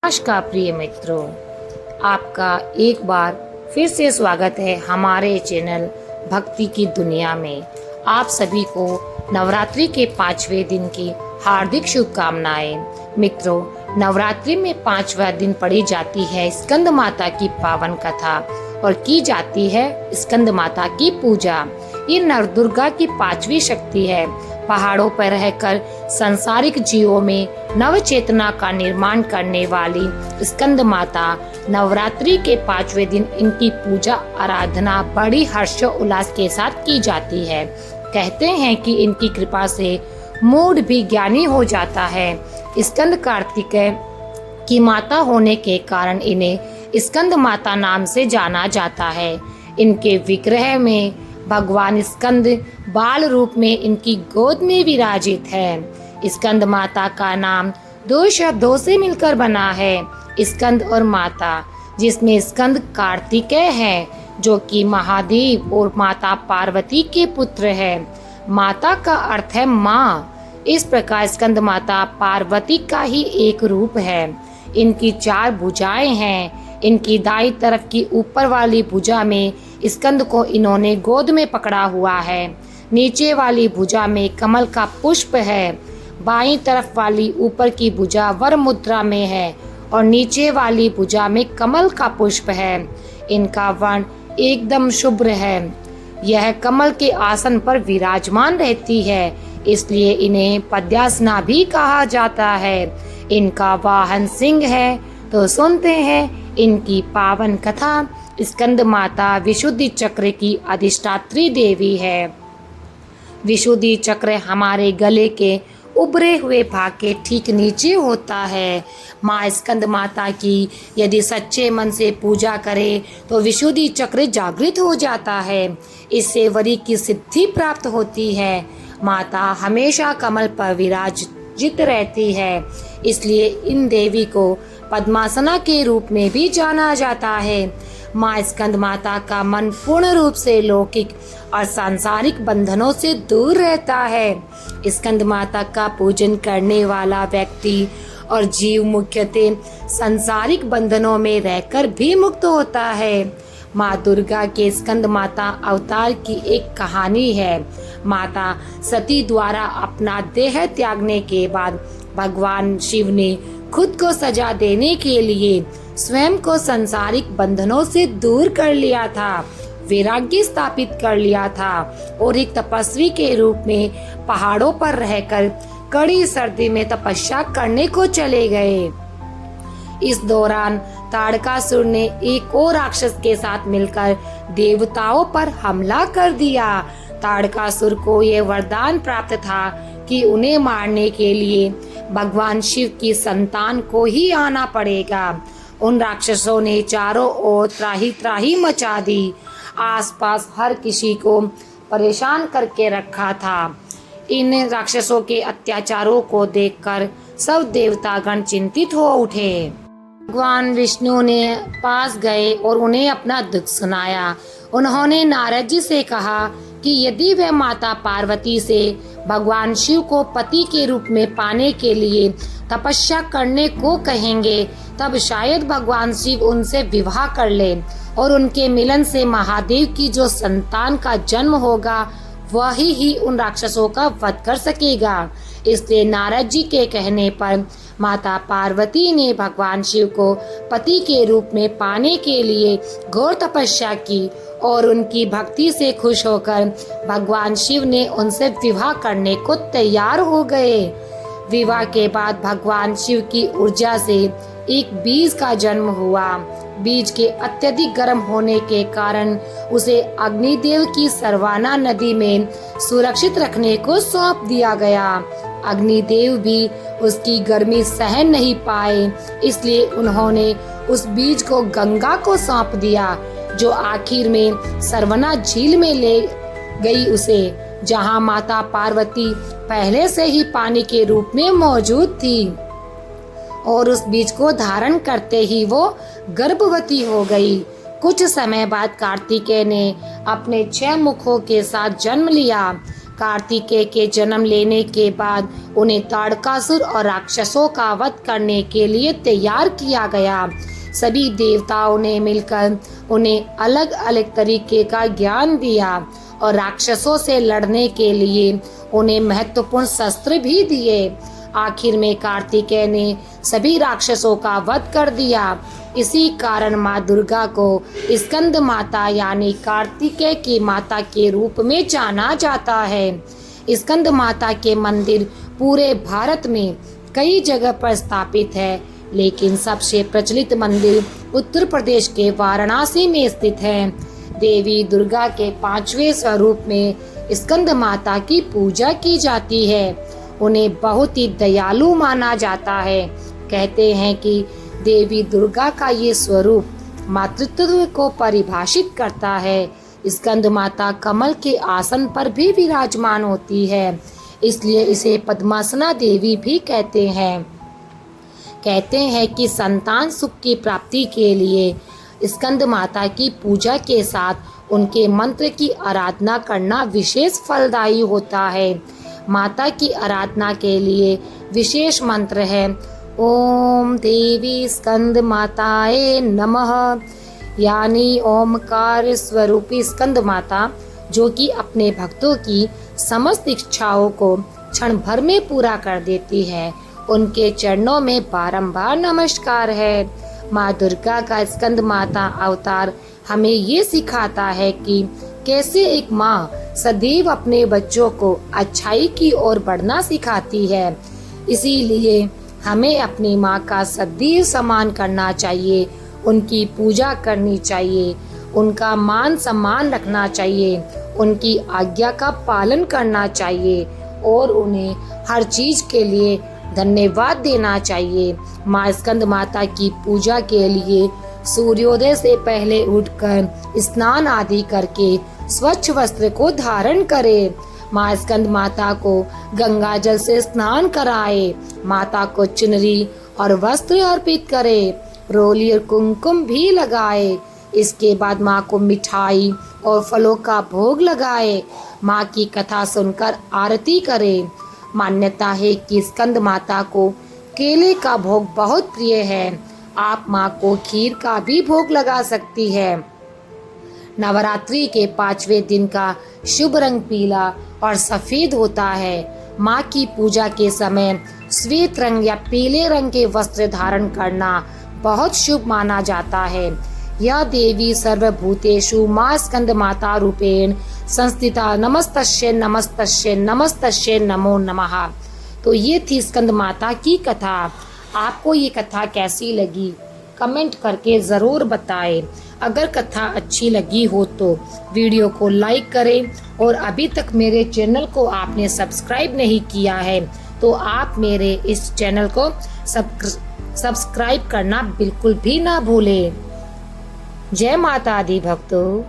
नमस्कार प्रिय मित्रों, आपका एक बार फिर से स्वागत है हमारे चैनल भक्ति की दुनिया में। आप सभी को नवरात्रि के 5वें दिन की हार्दिक शुभकामनाएं। मित्रों, नवरात्रि में 5वां दिन पढ़ी जाती है स्कंद माता की पावन कथा और की जाती है स्कंद माता की पूजा। ये नवदुर्गा की 5वीं शक्ति है। पहाड़ों पर रहकर संसारिक जीवों में नव चेतना का निर्माण करने वाली स्कंद माता नवरात्रि के 5वें दिन इनकी पूजा आराधना बड़ी हर्षोल्लास के साथ की जाती है। कहते हैं कि इनकी कृपा से मूढ़ भी ज्ञानी हो जाता है। स्कंद कार्तिकेय की माता होने के कारण इन्हें स्कंद माता नाम से जाना जाता है। इनके विग्रह में भगवान स्कंद बाल रूप में इनकी गोद में विराजित है। स्कंद माता का नाम 2 शब्दों से मिलकर बना है, स्कंद और माता, जिसमें स्कंद कार्तिकेय है जो कि महादेव और माता पार्वती के पुत्र है। माता का अर्थ है माँ। इस प्रकार स्कंद माता पार्वती का ही एक रूप है। इनकी 4 भुजाएं हैं। इनकी दाईं तरफ की ऊपर वाली भुजा में स्कंद को इन्होंने गोद में पकड़ा हुआ है। नीचे वाली भुजा में कमल का पुष्प है। बाईं तरफ वाली ऊपर की भुजा वर मुद्रा में है और नीचे वाली भुजा में कमल का पुष्प है। इनका वर्ण एकदम शुभ्र है। यह कमल के आसन पर विराजमान रहती है, इसलिए इन्हें पद्मासना भी कहा जाता है। इनका वाहन सिंह है। तो सुनते हैं इनकी पावन कथा। स्कंद माता विशुद्धि चक्र की अधिष्ठात्री देवी है। विशुद्धि चक्र हमारे गले के उभरे हुए भाग के ठीक नीचे होता है। माँ स्कंद माता की यदि सच्चे मन से पूजा करें तो विशुद्धि चक्र जागृत हो जाता है। इससे वरी की सिद्धि प्राप्त होती है। माता हमेशा कमल पर विराजित रहती है, इसलिए इन देवी को पद्मासना के रूप में भी जाना जाता है। माँ स्कंद माता का मन पूर्ण रूप से लौकिक और सांसारिक बंधनों से दूर रहता है। स्कंद माता का पूजन करने वाला व्यक्ति और जीव मुख्यतः सांसारिक बंधनों में रहकर भी मुक्त होता है। माँ दुर्गा के स्कंद माता अवतार की एक कहानी है। माता सती द्वारा अपना देह त्यागने के बाद भगवान शिव ने खुद को सजा देने के लिए स्वयं को सांसारिक बंधनों से दूर कर लिया था, वैराग्य स्थापित कर लिया था और एक तपस्वी के रूप में पहाड़ों पर रहकर कड़ी सर्दी में तपस्या करने को चले गए। इस दौरान ताड़कासुर ने एक और राक्षस के साथ मिलकर देवताओं पर हमला कर दिया। ताड़कासुर को यह वरदान प्राप्त था कि उन्हें मारने के लिए भगवान शिव की संतान को ही आना पड़ेगा। उन राक्षसों ने चारों ओर त्राही त्राही मचा दी। आसपास हर किसी को परेशान करके रखा था। इन राक्षसों के अत्याचारों को देखकर सब देवतागण चिंतित हो उठे। भगवान विष्णु ने पास गए और उन्हें अपना दुख सुनाया। उन्होंने नारद जी से कहा कि यदि वे माता पार्वती से भगवान शिव को पति के रूप में पाने के लिए तपस्या करने को कहेंगे, तब शायद भगवान शिव उनसे विवाह कर ले और उनके मिलन से महादेव की जो संतान का जन्म होगा वही ही उन राक्षसों का वध कर सकेगा। इसलिए नारद जी के कहने पर माता पार्वती ने भगवान शिव को पति के रूप में पाने के लिए घोर तपस्या की और उनकी भक्ति से खुश होकर भगवान शिव ने उनसे विवाह करने को तैयार हो गए। विवाह के बाद भगवान शिव की ऊर्जा से एक बीज का जन्म हुआ। बीज के अत्यधिक गर्म होने के कारण उसे अग्निदेव की सरवाना नदी में सुरक्षित रखने को सौंप दिया गया। अग्निदेव भी उसकी गर्मी सहन नहीं पाए, इसलिए उन्होंने उस बीज को गंगा को सौंप दिया, जो आखिर में सरवना झील में ले गई उसे, जहां माता पार्वती पहले से ही पानी के रूप में मौजूद थी और उस बीज को धारण करते ही वो गर्भवती हो गई। कुछ समय बाद कार्तिकेय ने अपने 6 मुखों के साथ जन्म लिया। कार्तिकेय के जन्म लेने के बाद उन्हें ताड़कासुर और राक्षसों का वध करने के लिए तैयार किया गया। सभी देवताओं ने मिलकर उन्हें अलग अलग तरीके का ज्ञान दिया और राक्षसों से लड़ने के लिए उन्हें महत्वपूर्ण शस्त्र भी दिए। आखिर में कार्तिकेय ने सभी राक्षसों का वध कर दिया। इसी कारण माँ दुर्गा को स्कंद माता यानी कार्तिकेय की माता के रूप में जाना जाता है। स्कंद माता के मंदिर पूरे भारत में कई जगह पर स्थापित है, लेकिन सबसे प्रचलित मंदिर उत्तर प्रदेश के वाराणसी में स्थित है। देवी दुर्गा के 5वें स्वरूप में स्कंद माता की पूजा की जाती है। उन्हें बहुत ही दयालु माना जाता है। कहते हैं कि देवी दुर्गा का ये स्वरूप मातृत्व को परिभाषित करता है। स्कंद माता कमल के आसन पर भी विराजमान होती है, इसलिए इसे पद्मासना देवी भी कहते हैं। कहते हैं कि संतान सुख की प्राप्ति के लिए स्कंद माता की पूजा के साथ उनके मंत्र की आराधना करना विशेष फलदायी होता है। माता की आराधना के लिए विशेष मंत्र है ओम देवी स्कंद माताए नमः, यानी ओमकार स्वरूपी स्कंद माता जो कि अपने भक्तों की समस्त इच्छाओं को क्षण भर में पूरा कर देती है। उनके चरणों में बारंबार नमस्कार है। माँ दुर्गा का स्कंद माता अवतार हमें ये सिखाता है कि कैसे एक माँ सदैव अपने बच्चों को अच्छाई की ओर बढ़ना सिखाती है। इसीलिए हमें अपनी माँ का सदैव सम्मान करना चाहिए, उनकी पूजा करनी चाहिए, उनका मान सम्मान रखना चाहिए, उनकी आज्ञा का पालन करना चाहिए और उन्हें हर चीज के लिए धन्यवाद देना चाहिए। माँ स्कंद माता की पूजा के लिए सूर्योदय से पहले उठकर स्नान आदि करके स्वच्छ वस्त्र को धारण करें। माँ स्कंद माता को गंगा जल से स्नान कराए। माता को चुनरी और वस्त्र अर्पित करे, रोली और कुमकुम भी लगाए। इसके बाद माँ को मिठाई और फलों का भोग लगाए। माँ की कथा सुनकर आरती करे। मान्यता है कि स्कंद माता को केले का भोग बहुत प्रिय है। आप माँ को खीर का भी भोग लगा सकती है। नवरात्रि के 5वें दिन का शुभ रंग पीला और सफेद होता है। माँ की पूजा के समय श्वेत रंग या पीले रंग के वस्त्र धारण करना बहुत शुभ माना जाता है। यह देवी सर्वभूतेषु माँ स्कंद माता रूपेण संस्थिता नमस्तस्यै नमस्तस्यै नमस्तस्यै नमो नमः। तो ये थी स्कंद माता की कथा। आपको ये कथा कैसी लगी कमेंट करके ज़रूर बताएं। अगर कथा अच्छी लगी हो तो वीडियो को लाइक करें और अभी तक मेरे चैनल को आपने सब्सक्राइब नहीं किया है तो आप मेरे इस चैनल को सब्सक्राइब करना बिल्कुल भी ना भूलें। जय माता दी भक्तों।